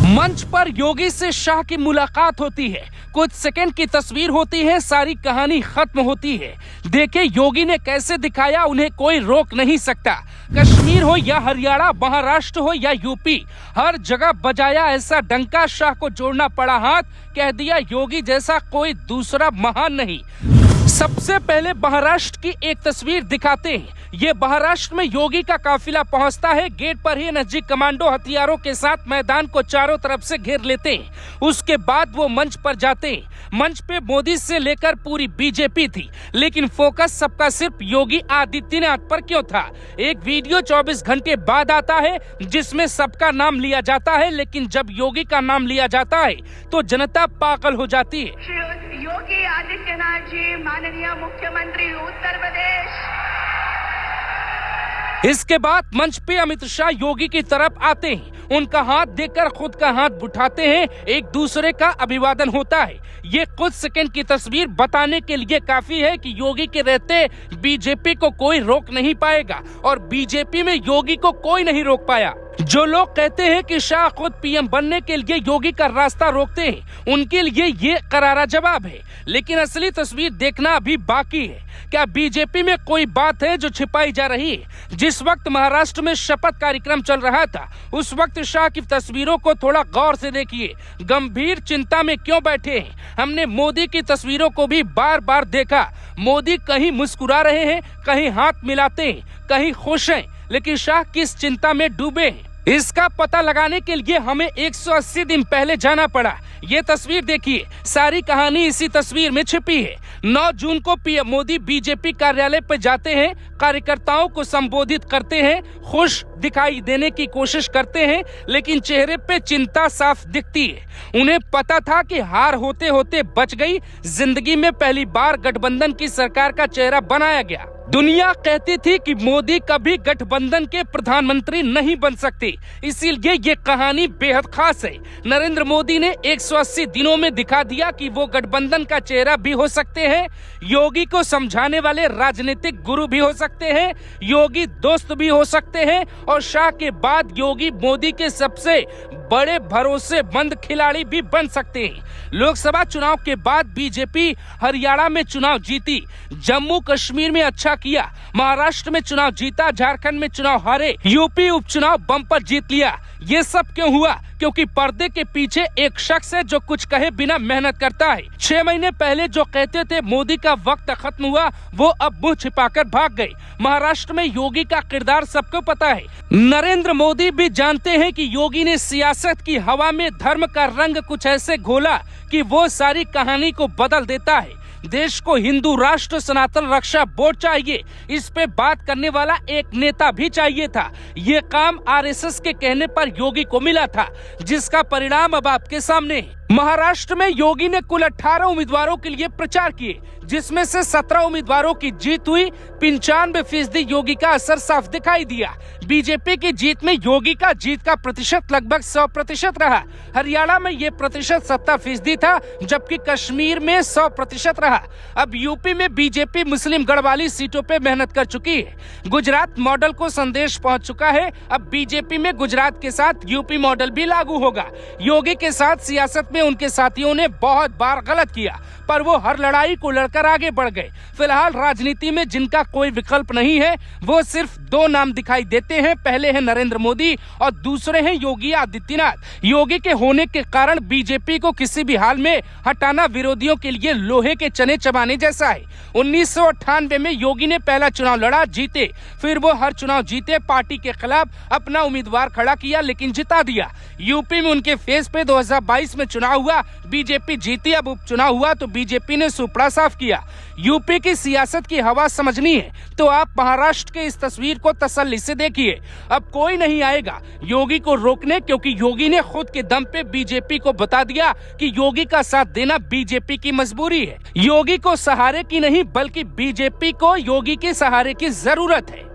मंच पर योगी से शाह की मुलाकात होती है, कुछ सेकंड की तस्वीर होती है, सारी कहानी खत्म होती है। देखे योगी ने कैसे दिखाया, उन्हें कोई रोक नहीं सकता। कश्मीर हो या हरियाणा, महाराष्ट्र हो या यूपी, हर जगह बजाया ऐसा डंका, शाह को जोड़ना पड़ा हाथ, कह दिया योगी जैसा कोई दूसरा महान नहीं। सबसे पहले महाराष्ट्र की एक तस्वीर दिखाते हैं। ये महाराष्ट्र में योगी का काफिला पहुंचता है। गेट पर ही एनएसजी कमांडो हथियारों के साथ मैदान को चारों तरफ से घेर लेते हैं। उसके बाद वो मंच पर जाते हैं। मंच पे मोदी से लेकर पूरी बीजेपी थी, लेकिन फोकस सबका सिर्फ योगी आदित्यनाथ पर क्यों था? एक वीडियो 24 घंटे बाद आता है जिसमें सबका नाम लिया जाता है, लेकिन जब योगी का नाम लिया जाता है तो जनता पागल हो जाती है। योगी आदित्यनाथ जी, माननीय मुख्यमंत्री उत्तर प्रदेश। इसके बाद मंच पे अमित शाह योगी की तरफ आते हैं। उनका हाथ देकर खुद का हाथ उठाते हैं, एक दूसरे का अभिवादन होता है। ये कुछ सेकंड की तस्वीर बताने के लिए काफी है कि योगी के रहते बीजेपी को कोई रोक नहीं पाएगा और बीजेपी में योगी को कोई नहीं रोक पाया। जो लोग कहते हैं कि शाह खुद पीएम बनने के लिए योगी का रास्ता रोकते हैं, उनके लिए ये करारा जवाब है। लेकिन असली तस्वीर देखना अभी बाकी है। क्या बीजेपी में कोई बात है जो छिपाई जा रही है? जिस वक्त महाराष्ट्र में शपथ कार्यक्रम चल रहा था, उस वक्त शाह की तस्वीरों को थोड़ा गौर से देखिए। गंभीर चिंता में क्यों बैठे हैं? हमने मोदी की तस्वीरों को भी बार बार देखा। मोदी कहीं मुस्कुरा रहे हैं, कहीं हाथ मिलाते हैं, कहीं खुश हैं, लेकिन शाह किस चिंता में डूबे हैं, इसका पता लगाने के लिए हमें 180 दिन पहले जाना पड़ा। ये तस्वीर देखिए, सारी कहानी इसी तस्वीर में छिपी है। 9 जून को पीएम मोदी बीजेपी कार्यालय पर जाते हैं, कार्यकर्ताओं को संबोधित करते हैं, खुश दिखाई देने की कोशिश करते हैं, लेकिन चेहरे पे चिंता साफ दिखती है। उन्हें पता था कि हार होते होते बच गई। जिंदगी में पहली बार गठबंधन की सरकार का चेहरा बनाया गया। दुनिया कहती थी कि मोदी कभी गठबंधन के प्रधानमंत्री नहीं बन सकते, इसीलिए ये कहानी बेहद खास है। नरेंद्र मोदी ने 180 दिनों में दिखा दिया कि वो गठबंधन का चेहरा भी हो सकते हैं, योगी को समझाने वाले राजनीतिक गुरु भी हो सकते हैं, योगी दोस्त भी हो सकते हैं, और शाह के बाद योगी मोदी के सबसे बड़े भरोसेमंद खिलाड़ी भी बन सकते हैं। लोकसभा चुनाव के बाद बीजेपी हरियाणा में चुनाव जीती, जम्मू कश्मीर में अच्छा किया, महाराष्ट्र में चुनाव जीता, झारखंड में चुनाव हारे, यूपी उपचुनाव बम्पर जीत लिया। ये सब क्यों हुआ? क्योंकि पर्दे के पीछे एक शख्स है जो कुछ कहे बिना मेहनत करता है। 6 महीने पहले जो कहते थे मोदी का वक्त खत्म हुआ, वो अब मुंह छिपाकर भाग गए। महाराष्ट्र में योगी का किरदार सबको पता है। नरेंद्र मोदी भी जानते हैं कि योगी ने सियासत की हवा में धर्म का रंग कुछ ऐसे घोला कि वो सारी कहानी को बदल देता है। देश को हिंदू राष्ट्र सनातन रक्षा बोर्ड चाहिए, इस पे बात करने वाला एक नेता भी चाहिए था। ये काम आरएसएस के कहने पर योगी को मिला था, जिसका परिणाम अब आपके सामने है। महाराष्ट्र में योगी ने कुल 18 उम्मीदवारों के लिए प्रचार किए, जिसमें से 17 उम्मीदवारों की जीत हुई। 95% योगी का असर साफ दिखाई दिया। बीजेपी की जीत में योगी का जीत का प्रतिशत लगभग 100% रहा। हरियाणा में ये प्रतिशत 70% था, जबकि कश्मीर में 100% रहा। अब यूपी में बीजेपी मुस्लिम गढ़वाली सीटों पे मेहनत कर चुकी है। गुजरात मॉडल को संदेश पहुंच चुका है। अब बीजेपी में गुजरात के साथ यूपी मॉडल भी लागू होगा। योगी के साथ सियासत में उनके साथियों ने बहुत बार गलत किया, पर वो हर लड़ाई को लड़कर आगे बढ़ गए। फिलहाल राजनीति में जिनका कोई विकल्प नहीं है, वो सिर्फ 2 नाम दिखाई देते हैं। पहले है नरेंद्र मोदी और दूसरे हैं योगी आदित्यनाथ। योगी के होने के कारण बीजेपी को किसी भी हाल में हटाना विरोधियों के लिए लोहे के चने चबाने जैसा है। 1998 में योगी ने पहला चुनाव लड़ा, जीते। फिर वो हर चुनाव जीते, पार्टी के खिलाफ अपना उम्मीदवार खड़ा किया, लेकिन जिता दिया। यूपी में उनके फेस पे 2022 में चुनाव हुआ, बीजेपी जीती। अब उपचुनाव हुआ तो बीजेपी ने सुपड़ा साफ किया। यूपी की सियासत की हवा समझनी है तो आप महाराष्ट्र के इस तस्वीर को तसल्ली से देखिए। अब कोई नहीं आएगा योगी को रोकने, क्योंकि योगी ने खुद के दम पे बीजेपी को बता दिया कि योगी का साथ देना बीजेपी की मजबूरी है। योगी को सहारे की नहीं, बल्कि बीजेपी को योगी के सहारे की जरूरत है।